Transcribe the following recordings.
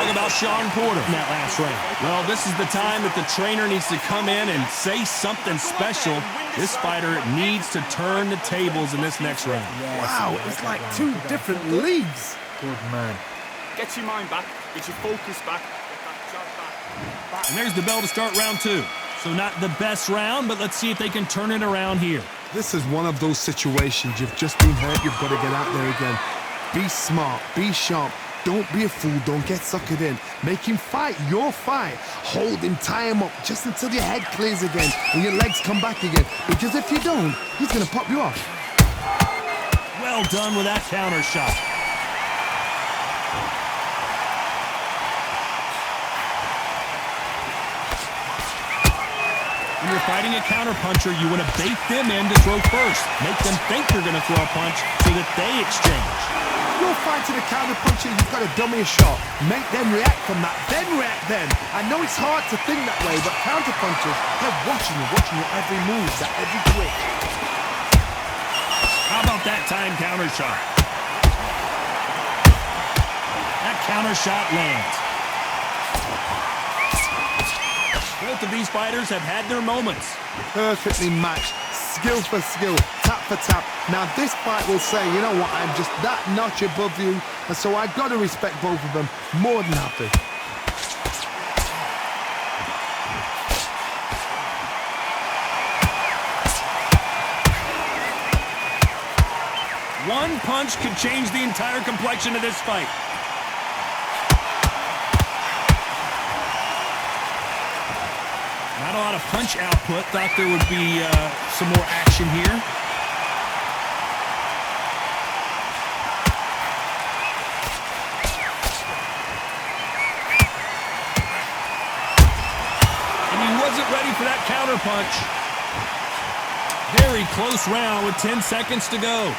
talk about Shawn in that last round. Well, this is the time that the trainer needs to come in and say something special. This fighter needs to turn the tables in this next round. Wow, it's like two different leagues. Good man. Get your mind back, get your focus back, get that jab back. And there's the bell to start round two. So not the best round, but let's see if they can turn it around here. This is one of those situations. You've just been hurt, you've got to get out there again. Be smart, be sharp. Don't be a fool, don't get suckered in. Make him fight your fight. Hold him, tie him up, just until your head clears again and your legs come back again. Because if you don't, he's going to pop you off. Well done with that counter shot. When you're fighting a counterpuncher, you want to bait them in to throw first. Make them think you're going to throw a punch so that they exchange. You're fighting a counterpuncher, you've got to dummy a shot. Make them react from that, then react then. I know it's hard to think that way, but counterpunchers, they're watching your every move, that every twitch. How about that time counter shot? That counter shot lands. Both of these fighters have had their moments. Perfectly matched, skill for skill, tap for tap. Now this fight will say, you know what, I'm just that notch above you, and so I've got to respect both of them. More than happy. One punch could change the entire complexion of this fight. Not a lot of punch output. Thought there would be some more action here. And he wasn't ready for that counter punch. Very close round with 10 seconds to go.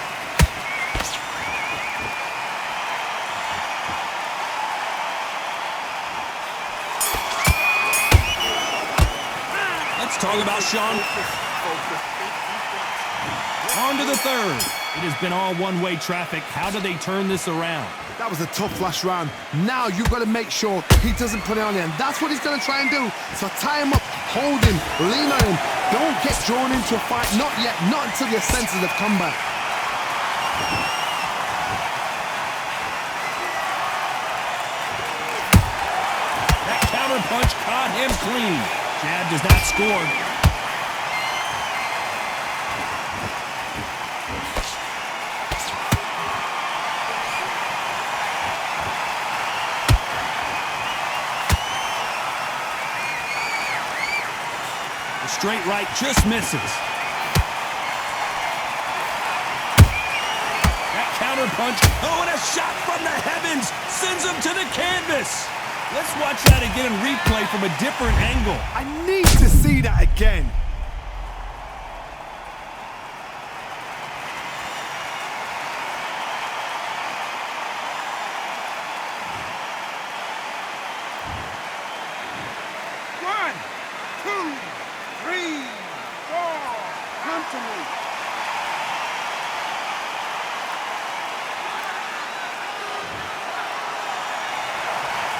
Talk about Shawn. On to the third. It has been all one-way traffic. How do they turn this around? That was a tough last round. Now you've got to make sure he doesn't put it on you, and that's what he's going to try and do. So tie him up, hold him, lean on him. Don't get drawn into a fight. Not yet. Not until your senses have come back. That counter punch caught him clean. Jab does not score. The straight right just misses. That counter punch. Oh, and a shot from the heavens sends him to the canvas. Let's watch that again in replay from a different angle. I need to see that again. One, two, three, four. Come to me.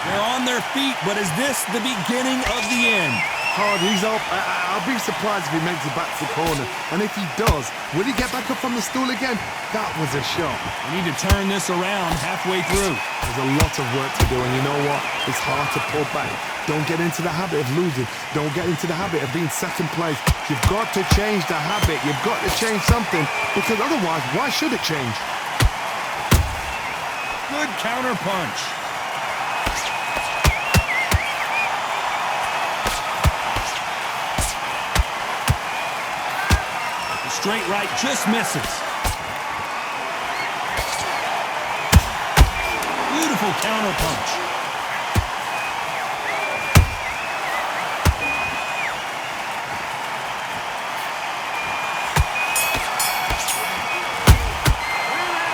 They're on their feet, but is this the beginning of the end? Hard, he's up. I'll be surprised if he makes it back to the corner. And if he does, will he get back up from the stool again? That was a shot. We need to turn this around halfway through. There's a lot of work to do, and you know what? It's hard to pull back. Don't get into the habit of losing. Don't get into the habit of being second place. You've got to change the habit. You've got to change something, because otherwise, why should it change? Good counter punch. Straight right just misses. Beautiful counter punch.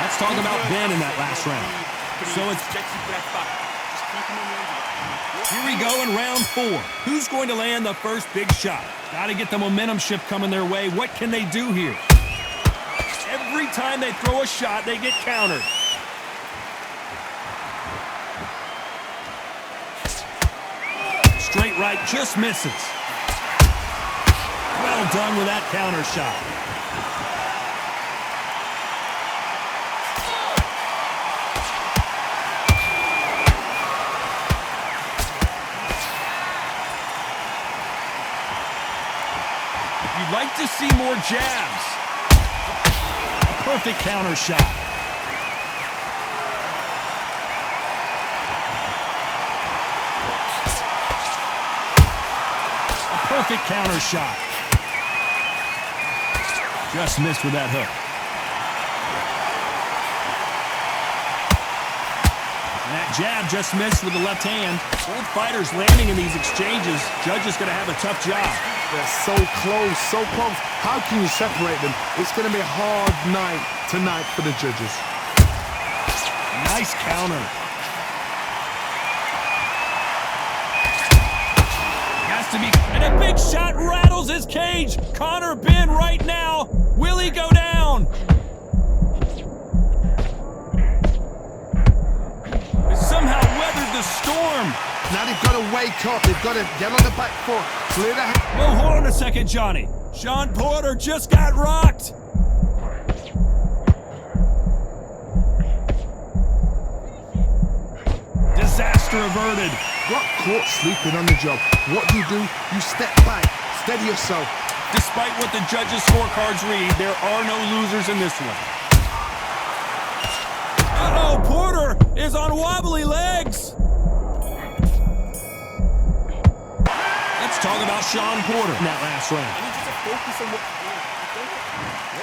Let's talk about Benn in that last round. So it's here we go in round 4. Who's going to land the first big shot? Got to get the momentum shift coming their way. What can they do here? Every time they throw a shot, they get countered. just misses. Well done with that counter shot. You'd like to see more jabs. A perfect counter shot. A perfect counter shot. Just missed with that hook. And that jab just missed with the left hand. Both fighters landing in these exchanges. Judge is going to have a tough job. They're so close, so close. How can you separate them? It's going to be a hard night tonight for the judges. Nice counter. Has to be. And a big shot rattles his cage. Conor Benn right now. Will he go down? Somehow weathered the storm. Now they've got to wake up. They've got to get on the back foot. Clear the head. Whoa, hold on a second, Johnny. Shawn Porter just got rocked. Disaster averted. Got caught sleeping on the job. What do? You step back. Steady yourself. Despite what the judges' scorecards read, there are no losers in this one. Uh-oh, Porter is on wobbly legs. Let's talk about Shawn Porter in that last round.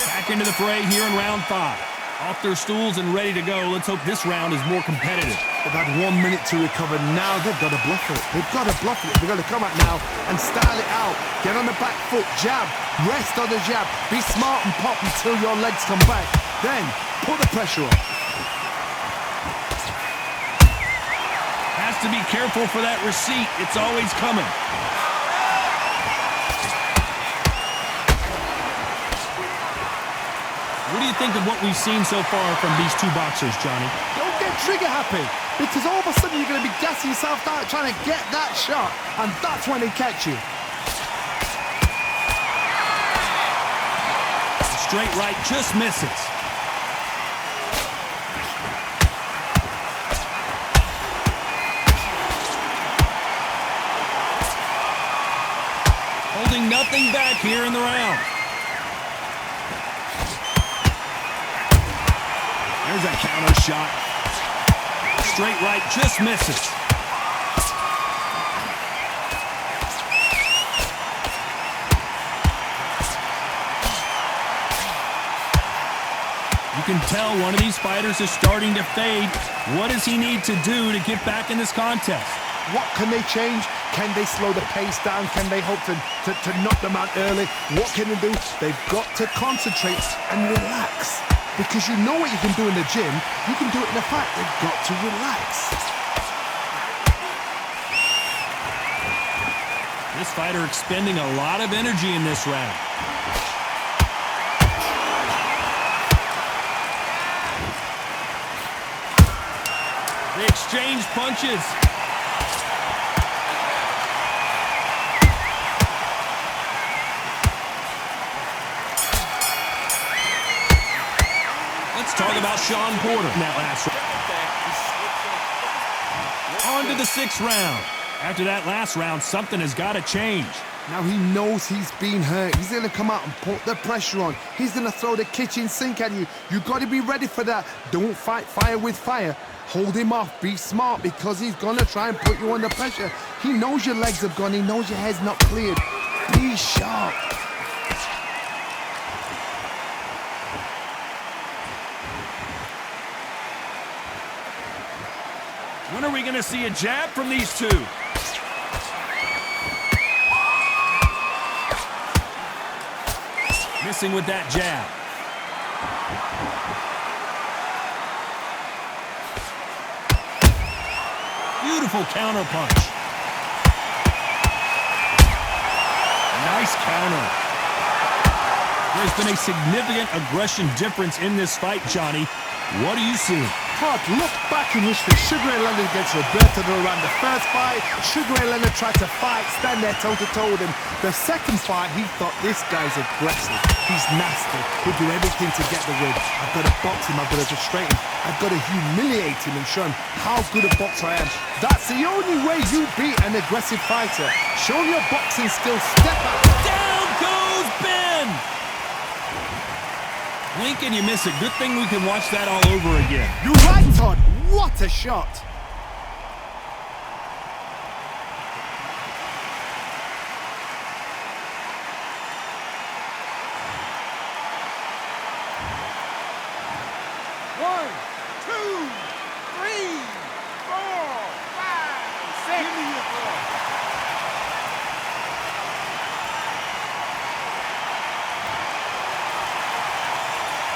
Back into the fray here in round 5. Off their stools and ready to go. Let's hope this round is more competitive. They've had 1 minute to recover. Now they've got to bluff it. They've got to bluff it. They've got to come out now and style it out. Get on the back foot, jab, rest on the jab. Be smart and pop until your legs come back. Then put the pressure on. Has to be careful for that receipt. It's always coming. What do you think of what we've seen so far from these two boxers, Johnny? Don't get trigger happy, because all of a sudden you're going to be gassing yourself out trying to get that shot, and that's when they catch you. Straight right just misses. Holding nothing back here in the round. There's a counter shot. Straight right just misses. You can tell one of these fighters is starting to fade. What does he need to do to get back in this contest? What can they change? Can they slow the pace down? Can they hope to knock them out early? What can they do? They've got to concentrate and relax. Because you know what you can do in the gym, you can do it in the fight. They've got to relax. This fighter expending a lot of energy in this round. They exchange punches. Let's talk about Shawn Porter in that last round. On to the 6th round. After that last round, something has got to change. Now he knows he's been hurt. He's going to come out and put the pressure on. He's going to throw the kitchen sink at you. You've got to be ready for that. Don't fight fire with fire. Hold him off. Be smart, because he's going to try and put you under pressure. He knows your legs have gone. He knows your head's not cleared. Be sharp. When are we going to see a jab from these two? Missing with that jab. Beautiful counter punch. Nice counter. There's been a significant aggression difference in this fight, Johnny. What do you see? Todd, look back in history. Sugar Ray Leonard against Roberto Duran. The first fight, Sugar Ray Leonard tried to fight, stand there toe-to-toe with him. The second fight, he thought, this guy's aggressive. He's nasty. He'll do everything to get the win. I've got to box him. I've got to frustrate him. I've got to humiliate him and show him how good a boxer I am. That's the only way you beat an aggressive fighter. Show your boxing skills. Step up. Down goes Ben! Blink and you miss it. Good thing we can watch that all over again. You're right, Todd. What a shot. One, two, three, four, five, six. Give me your ball.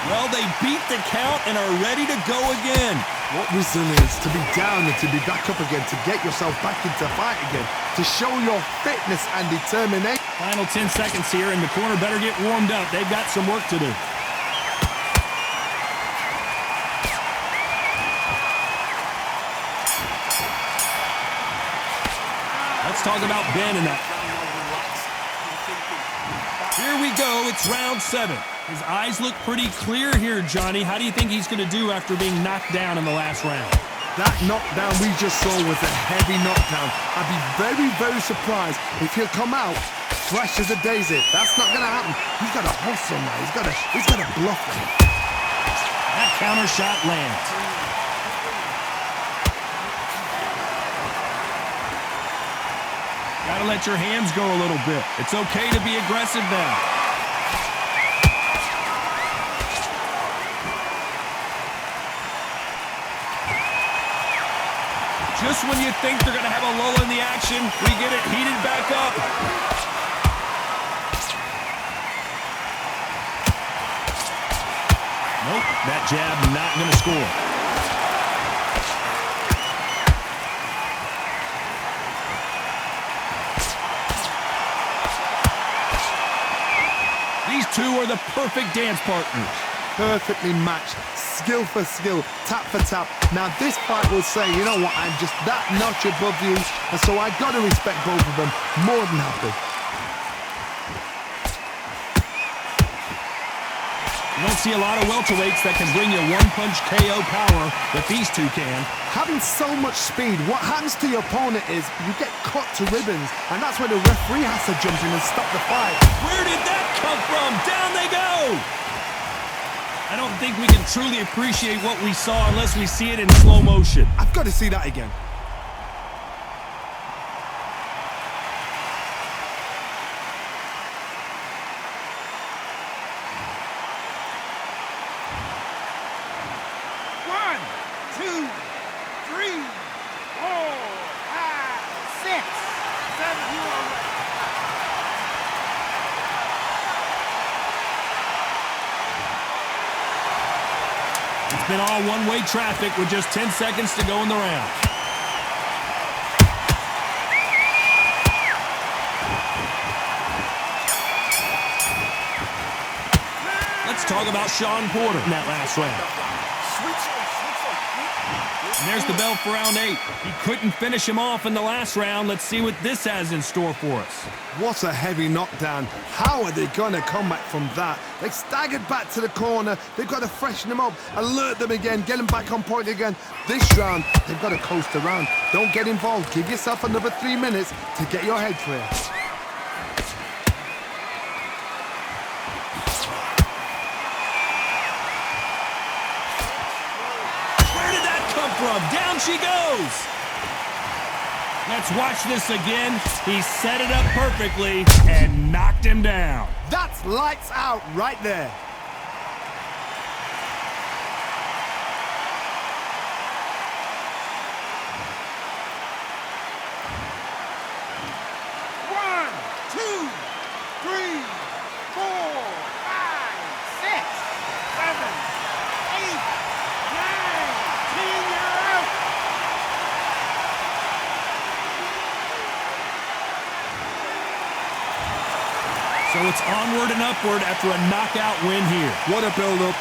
Well, they beat the count and are ready to go again. What resilience to be down and to be back up again, to get yourself back into fight again, to show your fitness and determination. Final 10 seconds here, and the corner better get warmed up. They've got some work to do. Let's talk about Ben in that. Here we go. It's round 7. His eyes look pretty clear here, Johnny. How do you think he's going to do after being knocked down in the last round? That knockdown we just saw was a heavy knockdown. I'd be very, very surprised if he'll come out fresh as a daisy. That's not going to happen. He's got to hustle now. He's got to bluff him. That counter shot lands. Gotta let your hands go a little bit. It's okay to be aggressive now. Just when you think they're going to have a lull in the action, we get it heated back up. Nope, that jab not going to score. These two are the perfect dance partners. Perfectly matched, skill for skill, tap for tap. Now this fight will say, you know what, I'm just that notch above you, and so I got to respect both of them more than happy. You don't see a lot of welterweights that can bring you one-punch KO power that these two can. Having so much speed, what happens to your opponent is you get cut to ribbons, and that's where the referee has to jump in and stop the fight. Where did that come from? Down they go! I don't think we can truly appreciate what we saw unless we see it in slow motion. I've got to see that again. One, two, three, four, five, six, seven. You are ready. It's been all one-way traffic with just 10 seconds to go in the round. Let's talk about Shawn Porter in that last round. And there's the bell for round 8. He couldn't finish him off in the last round. Let's see what this has in store for us. What a heavy knockdown. How are they going to come back from that? They staggered back to the corner. They've got to freshen them up, alert them again, get them back on point again. This round, they've got to coast around. Don't get involved. Give yourself another 3 minutes to get your head clear. Down she goes. Let's watch this again. He set it up perfectly and knocked him down. That's lights out right there. One, two, three, four, five, six, seven, 8, 9, 10. You're out. So it's onward and upward after a knockout win here. What a build-up.